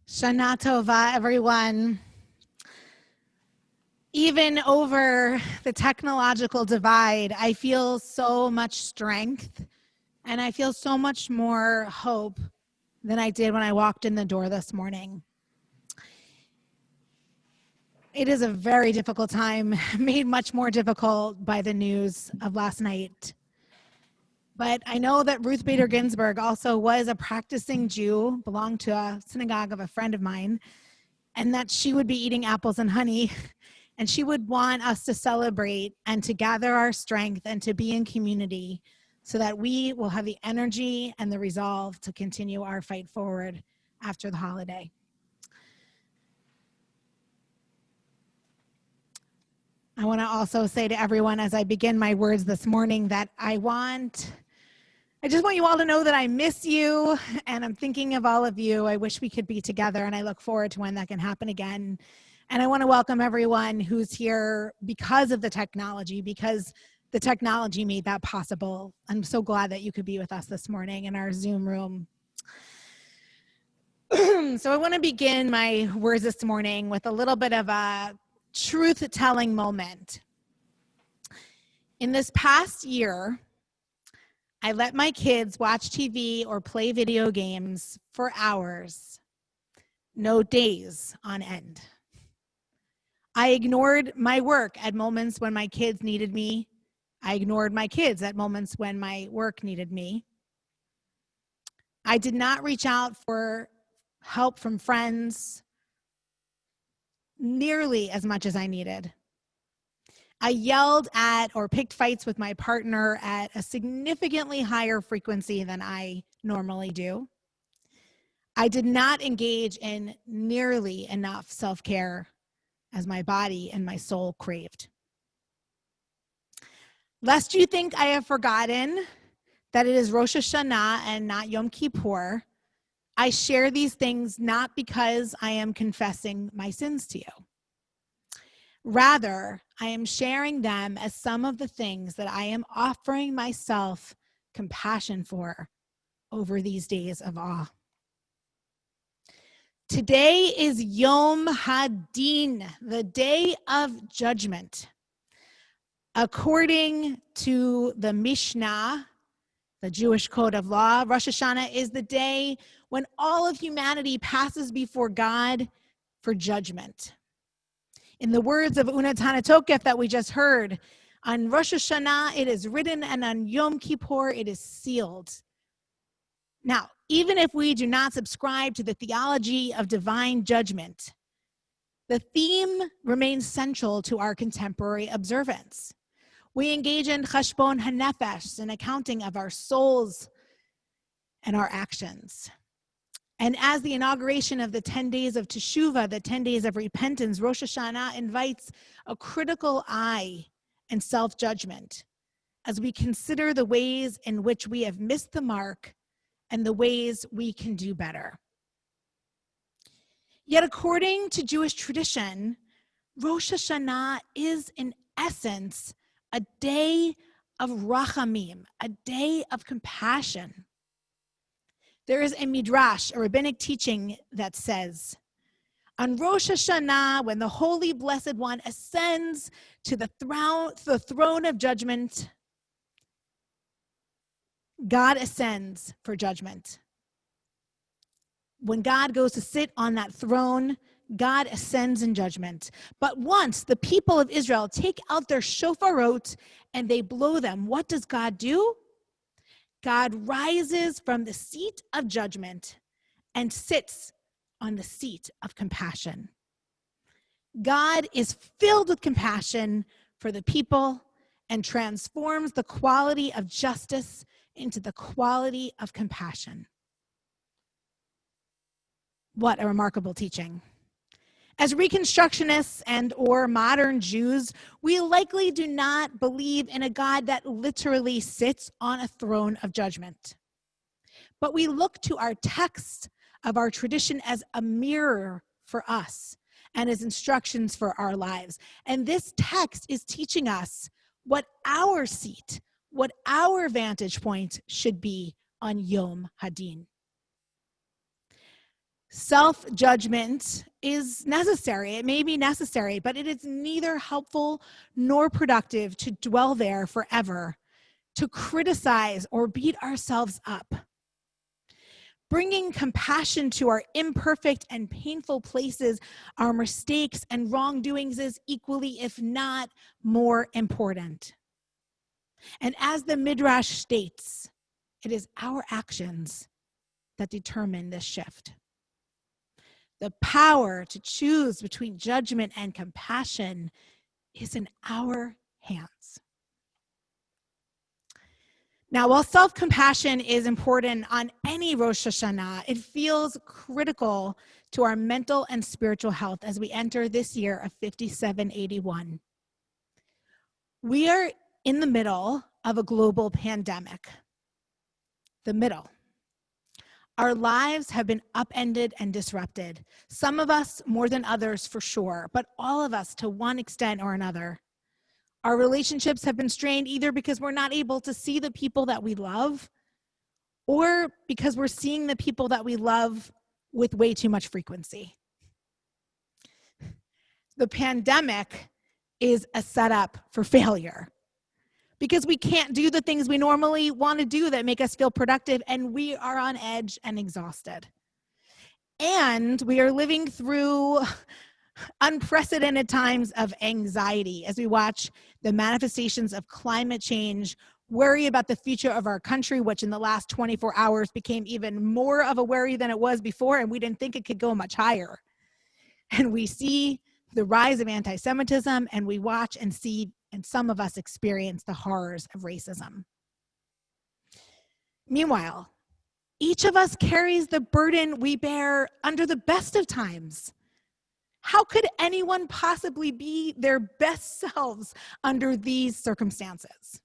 Shana Tova, everyone. Even over the technological divide, I feel so much strength and I feel so much more hope than I did when I walked in the door this morning. It is a very difficult time, made much more difficult by the news of last night. But I know that Ruth Bader Ginsburg also was a practicing Jew, belonged to a synagogue of a friend of mine, and that she would be eating apples and honey, and she would want us to celebrate and to gather our strength and to be in community so that we will have the energy and the resolve to continue our fight forward after the holiday. I want to also say to everyone as I begin my words this morning that I just want you all to know that I miss you and I'm thinking of all of you. I wish we could be together and I look forward to when that can happen again. And I want to welcome everyone who's here because of the technology, because the technology made that possible. I'm so glad that you could be with us this morning in our Zoom room. So I want to begin my words this morning with a little bit of a truth-telling moment. In this past year, I let my kids watch TV or play video games for hours, no days on end. I ignored my work at moments when my kids needed me. I ignored my kids at moments when my work needed me. I did not reach out for help from friends nearly as much as I needed. I yelled at or picked fights with my partner at a significantly higher frequency than I normally do. I did not engage in nearly enough self-care as my body and my soul craved. Lest you think I have forgotten that it is Rosh Hashanah and not Yom Kippur, I share these things not because I am confessing my sins to you. Rather, I am sharing them as some of the things that I am offering myself compassion for over these days of awe. Today is Yom Hadin, the day of judgment. According to the Mishnah, the Jewish code of law, Rosh Hashanah is the day when all of humanity passes before God for judgment. In the words of Una Tanatokef that we just heard, on Rosh Hashanah it is written and on Yom Kippur it is sealed. Now, even if we do not subscribe to the theology of divine judgment, the theme remains central to our contemporary observance. We engage in chashbon hanefesh, an accounting of our souls and our actions. And as the inauguration of the 10 days of Teshuvah, the 10 days of repentance, Rosh Hashanah invites a critical eye and self-judgment as we consider the ways in which we have missed the mark and the ways we can do better. Yet according to Jewish tradition, Rosh Hashanah is in essence a day of rachamim, a day of compassion. There is a midrash, a rabbinic teaching that says, on Rosh Hashanah, when the Holy Blessed One ascends to the throne of judgment, God ascends for judgment. When God goes to sit on that throne, God ascends in judgment. But once the people of Israel take out their shofarot and they blow them, what does God do? God rises from the seat of judgment and sits on the seat of compassion. God is filled with compassion for the people and transforms the quality of justice into the quality of compassion. What a remarkable teaching. As Reconstructionists and or modern Jews, we likely do not believe in a God that literally sits on a throne of judgment. But we look to our text of our tradition as a mirror for us and as instructions for our lives. And this text is teaching us what our seat, what our vantage point should be on Yom Hadin. Self-judgment is necessary. It may be necessary, but it is neither helpful nor productive to dwell there forever, to criticize or beat ourselves up. Bringing compassion to our imperfect and painful places, our mistakes and wrongdoings is equally, if not more important. And as the Midrash states, it is our actions that determine this shift. The power to choose between judgment and compassion is in our hands. Now, while self-compassion is important on any Rosh Hashanah, it feels critical to our mental and spiritual health as we enter this year of 5781. We are in the middle of a global pandemic. The middle. Our lives have been upended and disrupted. Some of us more than others for sure, but all of us to one extent or another. Our relationships have been strained either because we're not able to see the people that we love or because we're seeing the people that we love with way too much frequency. The pandemic is a setup for failure because we can't do the things we normally want to do that make us feel productive, and we are on edge and exhausted. And we are living through unprecedented times of anxiety as we watch the manifestations of climate change, worry about the future of our country, which in the last 24 hours became even more of a worry than it was before, and we didn't think it could go much higher. And we see the rise of anti-Semitism, and we watch and see, and some of us experience the horrors of racism. Meanwhile, each of us carries the burden we bear under the best of times. How could anyone possibly be their best selves under these circumstances?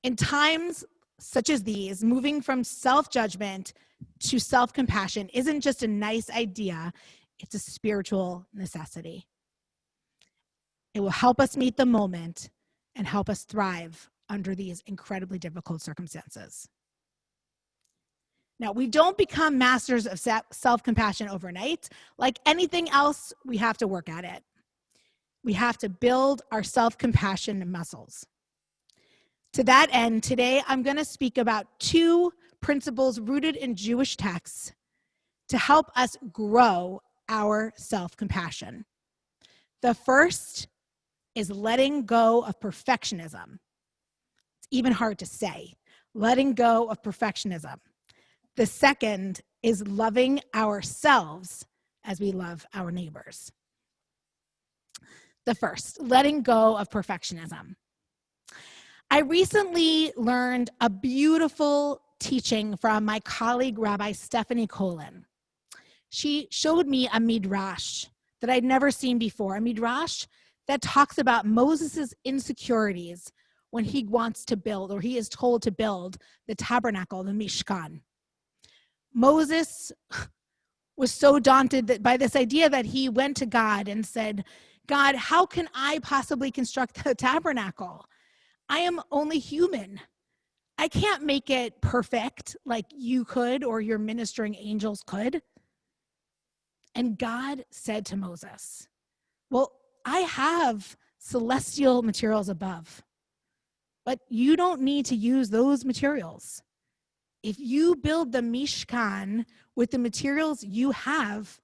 In times such as these, moving from self-judgment to self-compassion isn't just a nice idea, it's a spiritual necessity. It will help us meet the moment and help us thrive under these incredibly difficult circumstances. Now, we don't become masters of self-compassion overnight. Like anything else, we have to work at it. We have to build our self-compassion muscles. To that end, today I'm going to speak about two principles rooted in Jewish texts to help us grow our self-compassion. The first is letting go of perfectionism. It's even hard to say, letting go of perfectionism. The second is loving ourselves as we love our neighbors. The first, letting go of perfectionism. I recently learned a beautiful teaching from my colleague, Rabbi Stephanie Colin. She showed me a midrash that I'd never seen before, a midrash that talks about Moses' insecurities when he wants to build, or he is told to build, the tabernacle, the Mishkan. Moses was so daunted by this idea that he went to God and said, God, how can I possibly construct the tabernacle? I am only human. I can't make it perfect like you could or your ministering angels could. And God said to Moses, well, I have celestial materials above, but you don't need to use those materials. If you build the Mishkan with the materials you have,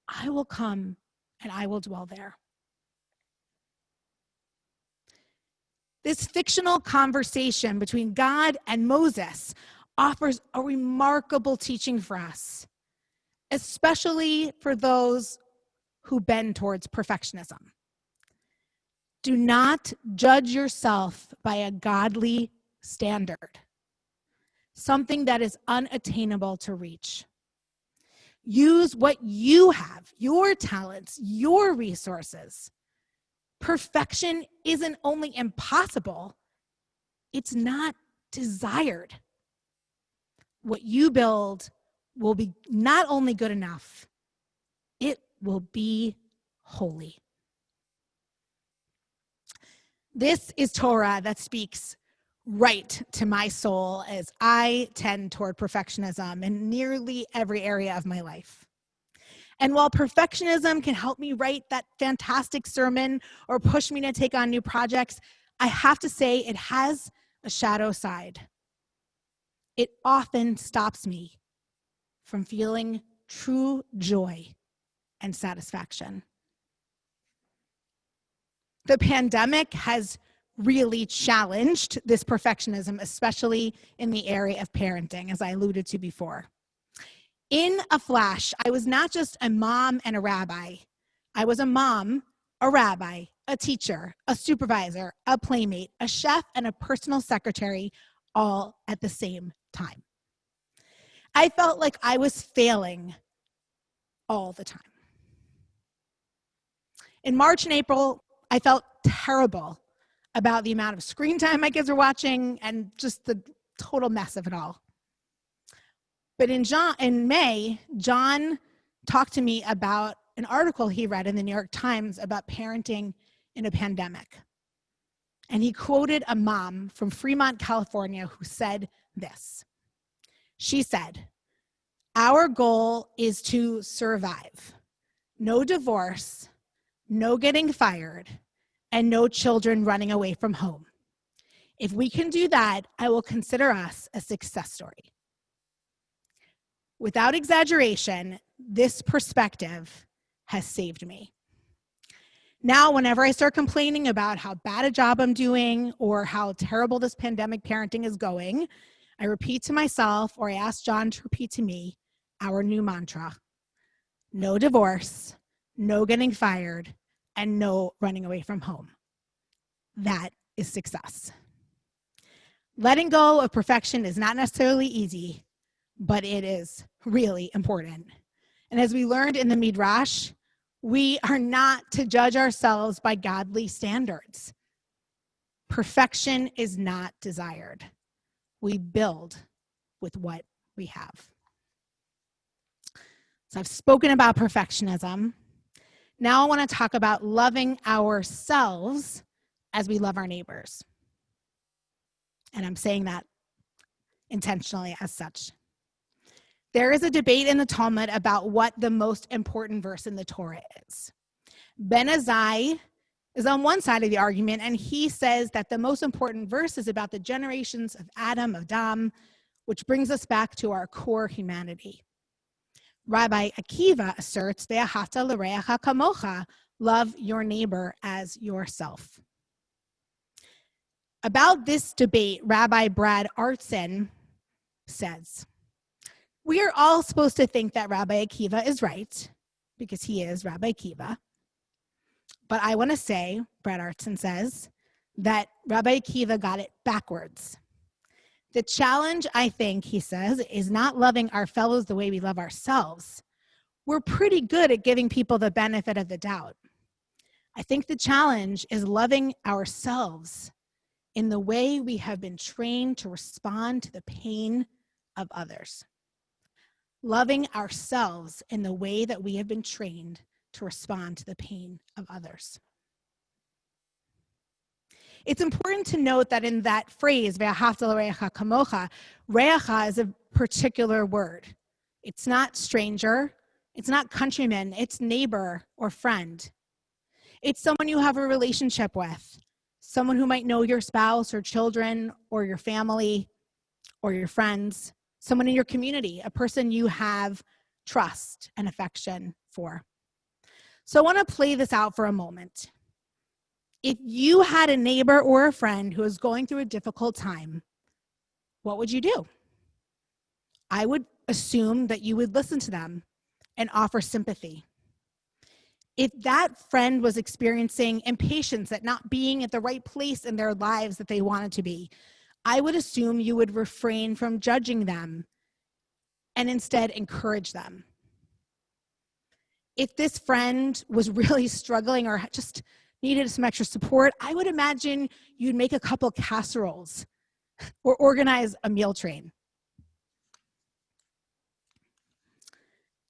I will come and I will dwell there. This fictional conversation between God and Moses offers a remarkable teaching for us, especially for those who bend towards perfectionism. Do not judge yourself by a godly standard, something that is unattainable to reach. Use what you have, your talents, your resources. Perfection isn't only impossible, it's not desired. What you build will be not only good enough, it will be holy. This is Torah that speaks right to my soul as I tend toward perfectionism in nearly every area of my life. And while perfectionism can help me write that fantastic sermon or push me to take on new projects, I have to say it has a shadow side. It often stops me from feeling true joy and satisfaction. The pandemic has really challenged this perfectionism, especially in the area of parenting, as I alluded to before. In a flash, I was not just a mom and a rabbi. I was a mom, a rabbi, a teacher, a supervisor, a playmate, a chef, and a personal secretary, all at the same time. I felt like I was failing all the time. In March and April, I felt terrible about the amount of screen time my kids were watching and just the total mess of it all. But in May, John talked to me about an article he read in the New York Times about parenting in a pandemic. And he quoted a mom from Fremont, California, who said this. She said, "Our goal is to survive. No divorce, no getting fired, and no children running away from home. If we can do that, I will consider us a success story." Without exaggeration, this perspective has saved me. Now, whenever I start complaining about how bad a job I'm doing or how terrible this pandemic parenting is going, I repeat to myself, or I ask John to repeat to me, our new mantra: no divorce, no getting fired, and no running away from home. That is success. Letting go of perfection is not necessarily easy, but it is really important. And as we learned in the Midrash, we are not to judge ourselves by godly standards. Perfection is not desired. We build with what we have. So I've spoken about perfectionism. Now I want to talk about loving ourselves as we love our neighbors. And I'm saying that intentionally as such. There is a debate in the Talmud about what the most important verse in the Torah is. Ben Azai is on one side of the argument, and he says that the most important verse is about the generations of Adam, which brings us back to our core humanity. Rabbi Akiva asserts, "Ve'ahavta l'reacha kamocha," love your neighbor as yourself. About this debate, Rabbi Brad Artson says, "We are all supposed to think that Rabbi Akiva is right, because he is Rabbi Akiva. But I want to say," Brad Artson says, "that Rabbi Akiva got it backwards. The challenge, I think," he says, "is not loving our fellows the way we love ourselves. We're pretty good at giving people the benefit of the doubt. I think the challenge is loving ourselves in the way we have been trained to respond to the pain of others." Loving ourselves in the way that we have been trained to respond to the pain of others. It's important to note that in that phrase, "Ve'ahavta l'reacha kamocha," reacha is a particular word. It's not stranger, it's not countryman, it's neighbor or friend. It's someone you have a relationship with, someone who might know your spouse or children or your family or your friends, someone in your community, a person you have trust and affection for. So I want to play this out for a moment. If you had a neighbor or a friend who was going through a difficult time, what would you do? I would assume that you would listen to them and offer sympathy. If that friend was experiencing impatience at not being at the right place in their lives that they wanted to be, I would assume you would refrain from judging them and instead encourage them. If this friend was really struggling or just needed some extra support, I would imagine you'd make a couple casseroles or organize a meal train.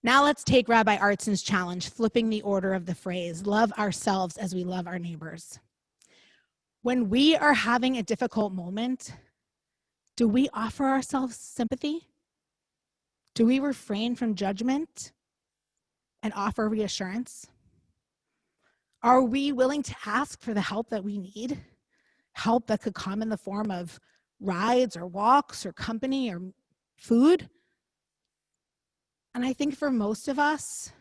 Now let's take Rabbi Artson's challenge, flipping the order of the phrase, love ourselves as we love our neighbors. When we are having a difficult moment, Do we offer ourselves sympathy? Do we refrain from judgment and offer reassurance? Are we willing to ask for the help that we need? Help that could come in the form of rides or walks or company or food? And I think for most of us,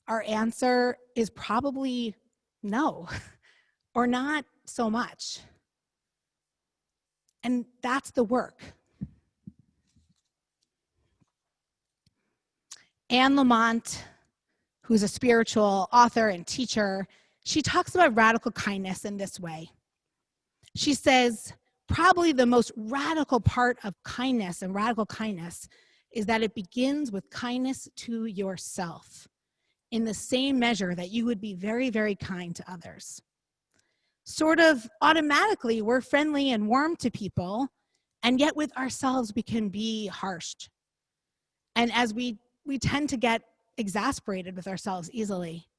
our answer is probably no, or not so much. And that's the work. Anne Lamont, who's a spiritual author and teacher, she talks about radical kindness in this way. She says, probably the most radical part of kindness and radical kindness is that it begins with kindness to yourself in the same measure that you would be very, very kind to others. Sort of automatically, we're friendly and warm to people, and yet with ourselves, we can be harsh. And as we tend to get exasperated with ourselves easily.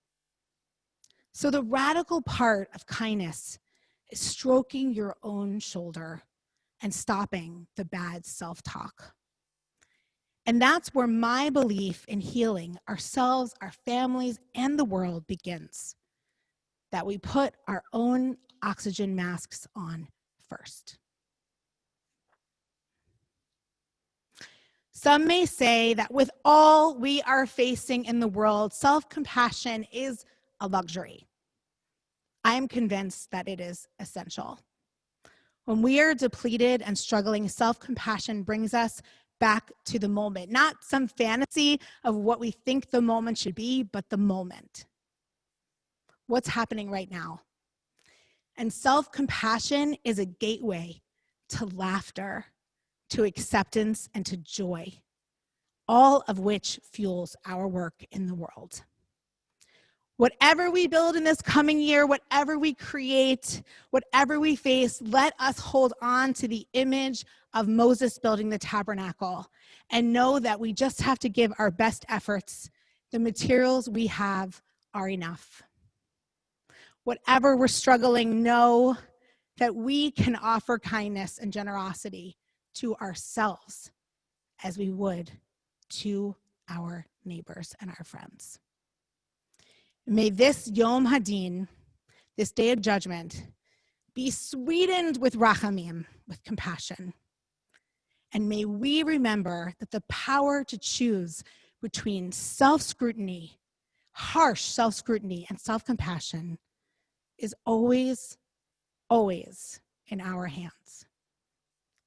So the radical part of kindness is stroking your own shoulder and stopping the bad self-talk. And that's where my belief in healing ourselves, our families, and the world begins. That we put our own oxygen masks on first. Some may say that with all we are facing in the world, self-compassion is a luxury. I am convinced that it is essential. When we are depleted and struggling, self-compassion brings us back to the moment, not some fantasy of what we think the moment should be, but the moment. What's happening right now? And self-compassion is a gateway to laughter, to acceptance, and to joy, all of which fuels our work in the world. Whatever we build in this coming year, whatever we create, whatever we face, let us hold on to the image of Moses building the tabernacle and know that we just have to give our best efforts. The materials we have are enough. Whatever we're struggling, know that we can offer kindness and generosity to ourselves as we would to our neighbors and our friends. May this Yom Hadin, this day of judgment, be sweetened with rachamim, with compassion. And may we remember that the power to choose between self-scrutiny, harsh self-scrutiny, and self-compassion is always, always in our hands.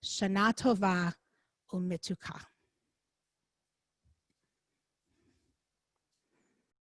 Shana Tova u'mituka.